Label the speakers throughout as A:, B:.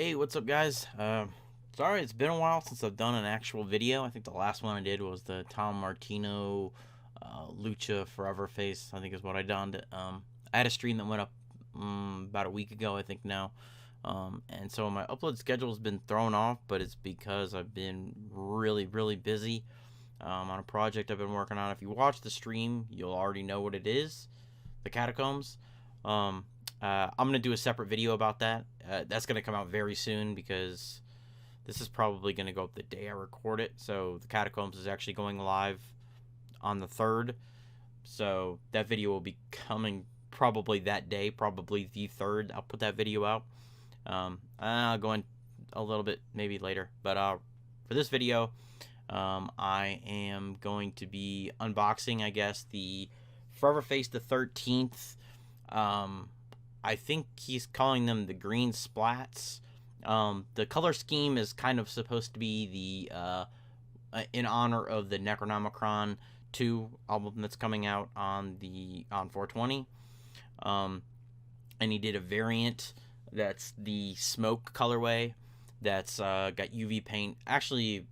A: Hey, what's up, guys? Sorry, it's been a while since I've done an actual video. I think the last one I did was the Tom Martino Lucha Forever Face, I think is what I done. I had a stream that went up about a week ago, I think now. And so my upload schedule has been thrown off, but it's because I've been really busy on a project I've been working on. If you watch the stream, you'll already know what it is, the Catacombs. I'm going to do a separate video about that. That's going to come out very soon because this is probably going to go up the day I record it. So the Catacombs is actually going live on the 3rd. So that video will be coming probably that day, probably the 3rd. I'll put that video out. I'll go in a little bit maybe later. But for this video, I am going to be unboxing, I guess, the Forever Face the 13th. I think he's calling them the green splats. The color scheme is kind of supposed to be the in honor of the Necronomichron 2 album that's coming out on 420. And he did a variant that's the smoke colorway that's got UV paint. Actually,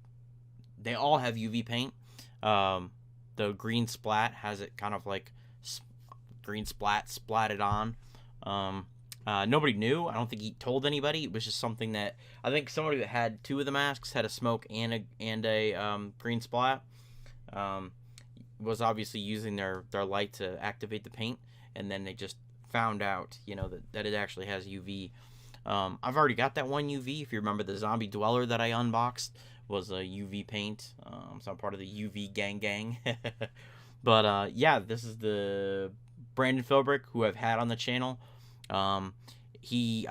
A: they all have UV paint. The green splat has it kind of like green splatted on. Nobody knew. I don't think he told anybody. It was just something that I think somebody that had 2 of the masks had a smoke and a green splat. Was obviously using their light to activate the paint, and then they just found out, that it actually has UV. I've already got that one UV. If you remember, the zombie dweller that I unboxed was a UV paint. So I'm part of the UV gang. But yeah, this is the Brandon Philbrick, who I've had on the channel. I'm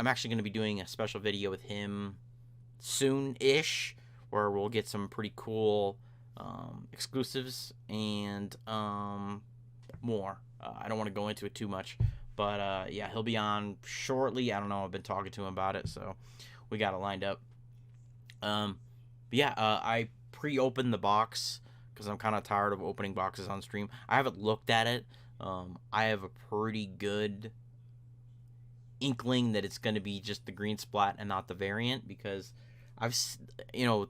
A: actually going to be doing a special video with him soon-ish, where we'll get some pretty cool exclusives and more. I don't want to go into it too much, but yeah, he'll be on shortly. I don't know. I've been talking to him about it, so we got it lined up. But yeah, I pre-opened the box because I'm kind of tired of opening boxes on stream. I haven't looked at it. I have a pretty good inkling that it's going to be just the green splat and not the variant, because I've,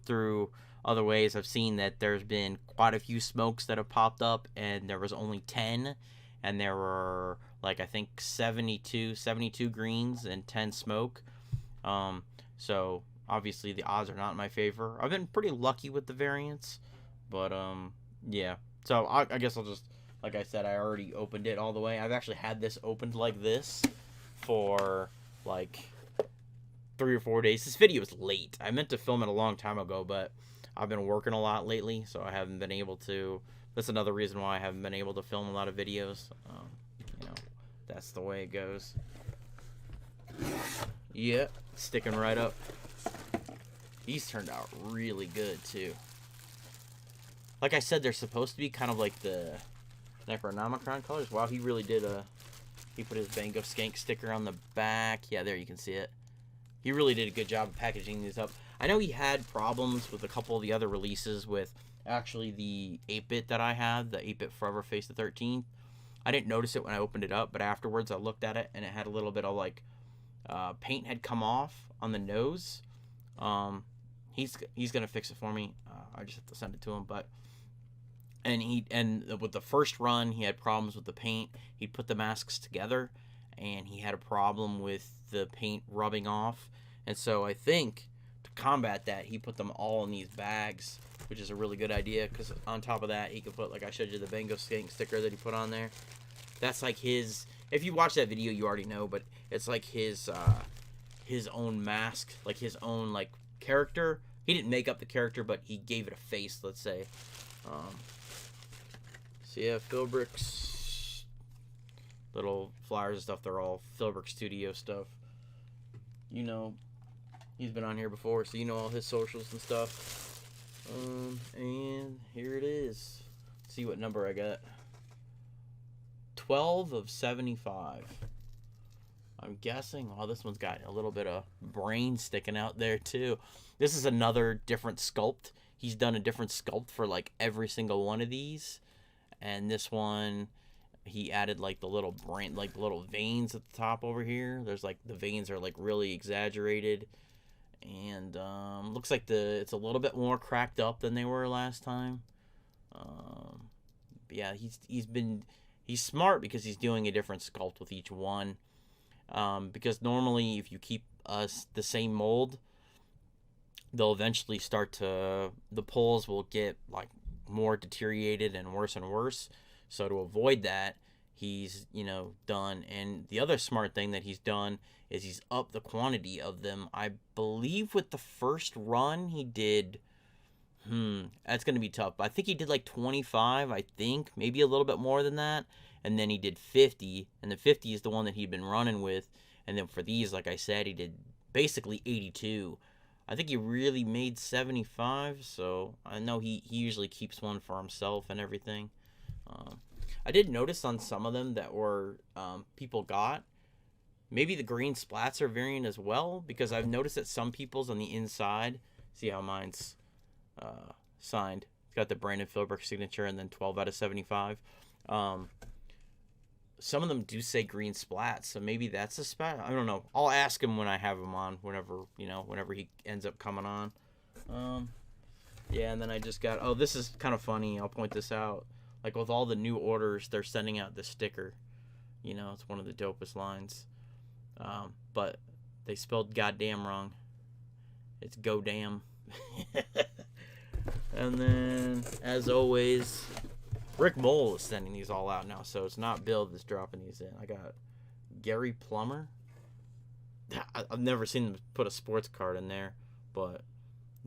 A: through other ways, I've seen that there's been quite a few smokes that have popped up, and there was only 10, and there were, like, I think 72 greens and 10 smoke. So obviously the odds are not in my favor. I've been pretty lucky with the variants, but yeah. So I guess I'll just, like I said, I already opened it all the way. I've actually had this opened like this for like 3 or 4 days. This video is late. I meant to film it a long time ago, but I've been working a lot lately, so I haven't been able to. That's another reason why I haven't been able to film a lot of videos. That's the way it goes. Yeah, sticking right up. These turned out really good too. Like I said, they're supposed to be kind of like the Necronomicron colors. Wow, he really did he put his Bango Skank sticker on the back. Yeah, there you can see it. He really did a good job of packaging these up. I know he had problems with a couple of the other releases with actually the 8-bit that I had, the 8-bit Forever Face the 13th. I didn't notice it when I opened it up, but afterwards I looked at it and it had a little bit of like paint had come off on the nose. He's gonna fix it for me. I just have to send it to him, but. And with the first run, he had problems with the paint. He put the masks together, and he had a problem with the paint rubbing off. And so I think to combat that, he put them all in these bags, which is a really good idea, because on top of that, he could put, like I showed you, the Bango Skank sticker that he put on there. That's like his. If you watch that video, you already know, but it's like his own mask, like his own like character. He didn't make up the character, but he gave it a face, let's say. So yeah, Philbrick's little flyers and stuff, they're all Philbrick Studio stuff. He's been on here before, so you know all his socials and stuff. And here it is. Let's see what number I got. 12 of 75. I'm guessing, well, this one's got a little bit of brain sticking out there too. This is another different sculpt. He's done a different sculpt for like every single one of these. And this one, he added like the little brain, like the little veins at the top over here. There's like the veins are like really exaggerated. And looks like it's a little bit more cracked up than they were last time. But yeah, he's smart because he's doing a different sculpt with each one. Because normally if you keep the same mold, they'll eventually the poles will get like more deteriorated and worse. So to avoid that, he's done. And the other smart thing that he's done is he's upped the quantity of them. I believe with the first run he did, that's gonna be tough, but I think he did like 25, I think maybe a little bit more than that. And then he did 50, and the 50 is the one that he'd been running with. And then for these, like I said, he did basically 82. I think he really made 75, so I know he usually keeps one for himself and everything. I did notice on some of them that were people got maybe the green splatzer variant as well, because I've noticed that some people's on the inside, see how mine's signed. It's got the Brandon Philbrick signature and then 12 out of 75. Some of them do say green splat, so maybe that's a spot. I don't know. I'll ask him when I have him on, whenever he ends up coming on. Yeah, and then I just got, this is kind of funny. I'll point this out. Like with all the new orders, they're sending out the sticker. It's one of the dopest lines. But they spelled goddamn wrong. It's go damn. And then, as always, Rick Mole is sending these all out now, so it's not Bill that's dropping these in. I got Gary Plummer. I've never seen him put a sports card in there, but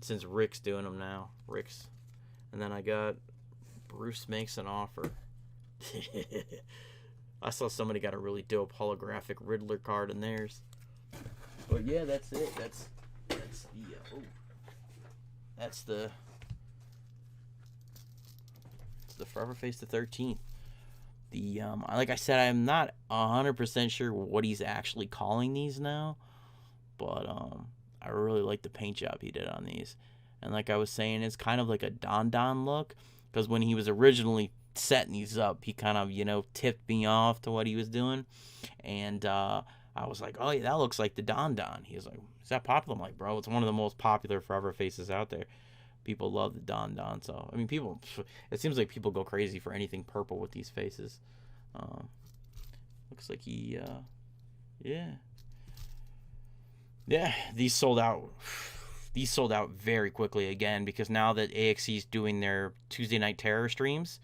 A: since Rick's doing them now, and then I got Bruce makes an offer. I saw somebody got a really dope holographic Riddler card in theirs. But yeah, that's it. That's the Forever Face the 13th. The like I said, I'm not 100% sure what he's actually calling these now, but I really like the paint job he did on these. And like I was saying, it's kind of like a Don look, because when he was originally setting these up, he kind of tipped me off to what he was doing, and I was like, oh yeah, that looks like the Don. He was like, is that popular? I'm like, bro, it's one of the most popular Forever Faces out there. People love the Don. So I mean, it seems like people go crazy for anything purple with these faces. Looks like he these sold out very quickly again, because now that AXE is doing their Tuesday Night Terror streams,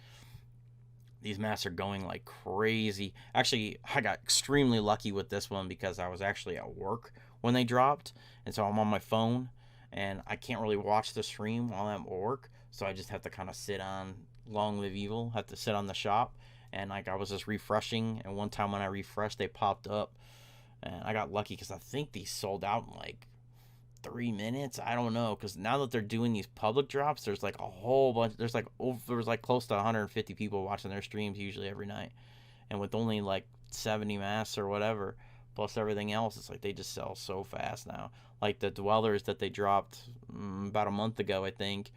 A: these masks are going like crazy. Actually, I got extremely lucky with this one because I was actually at work when they dropped, and so I'm on my phone and I can't really watch the stream while I'm at work, so I just have to kind of sit on Long Live Evil, have to sit on the shop, and like I was just refreshing, and one time when I refreshed, they popped up, and I got lucky because I think these sold out in like 3 minutes. I don't know, because now that they're doing these public drops, there's like a whole bunch. There's like close to 150 people watching their streams usually every night, and with only like 70 masks or whatever plus everything else, it's like they just sell so fast now. Like the Dwellers that they dropped about a month ago, I think,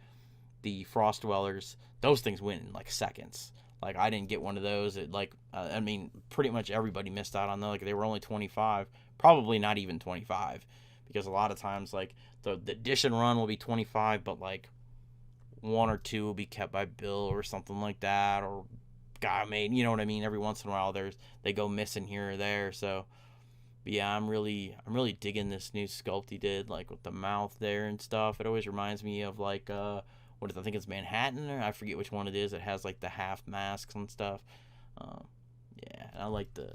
A: the Frost Dwellers, those things went in like seconds. Like I didn't get one of those. I mean, pretty much everybody missed out on those. Like they were only 25, probably not even 25. Because a lot of times, like, the edition run will be 25, but, like, 1 or 2 will be kept by Bill or something like that, or God made, you know what I mean? Every once in a while, they go missing here or there, so, but yeah, I'm really digging this new sculpt he did, like, with the mouth there and stuff. It always reminds me of, like, I think it's Manhattan, or I forget which one it is. It has, like, the half masks and stuff. Yeah, and I like the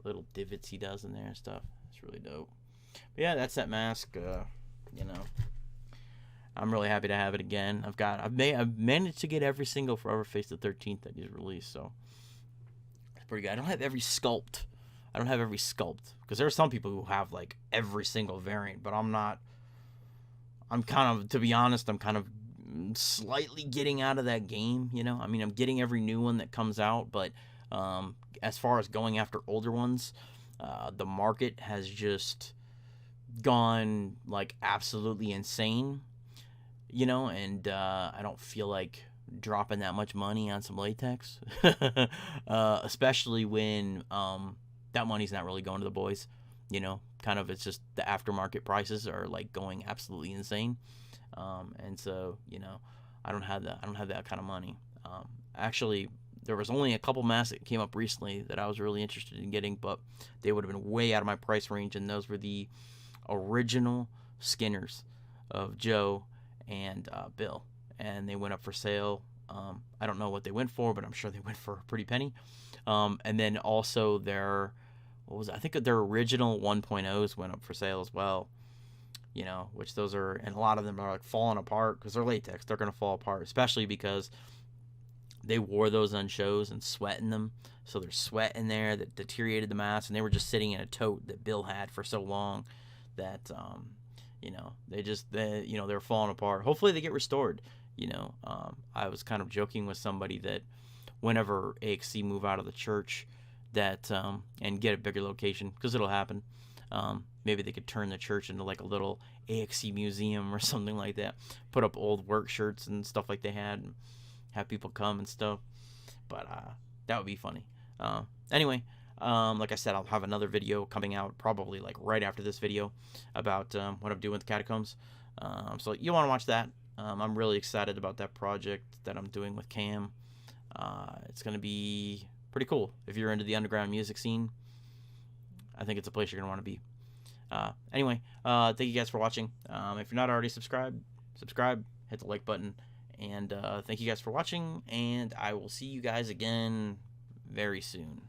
A: little divots he does in there and stuff. It's really dope. But yeah, that's that mask. I'm really happy to have it again. I've managed to get every single Forever Face the 13th that he's released, so it's pretty good. I don't have every sculpt, because there are some people who have like every single variant, but I'm not. To be honest, I'm kind of slightly getting out of that game. I mean, I'm getting every new one that comes out, but as far as going after older ones, the market has just gone like absolutely insane, and I don't feel like dropping that much money on some latex, especially when that money's not really going to the boys. kind of, it's just the aftermarket prices are like going absolutely insane. And so, I don't have that kind of money. Actually, there was only a couple masks that came up recently that I was really interested in getting, but they would have been way out of my price range, and those were the original Skinners of Joe and Bill, and they went up for sale. I don't know what they went for, but I'm sure they went for a pretty penny. And then also their, I think their original 1.0s went up for sale as well. Which those are, and a lot of them are like falling apart because they're latex. They're going to fall apart, especially because they wore those on shows and sweat in them. So there's sweat in there that deteriorated the mask, and they were just sitting in a tote that Bill had for so long that, they're falling apart. Hopefully they get restored. I was kind of joking with somebody that whenever AXC move out of the church, that and get a bigger location, because it'll happen. Maybe they could turn the church into like a little AXC museum or something like that. Put up old work shirts and stuff like they had, and have people come and stuff. But that would be funny. Anyway, like I said, I'll have another video coming out probably like right after this video about what I'm doing with the Catacombs. So you want to watch that. I'm really excited about that project that I'm doing with Cam. It's going to be pretty cool. If you're into the underground music scene, I think it's a place you're going to want to be. Anyway, thank you guys for watching. If you're not already subscribed, hit the like button. And thank you guys for watching, and I will see you guys again very soon.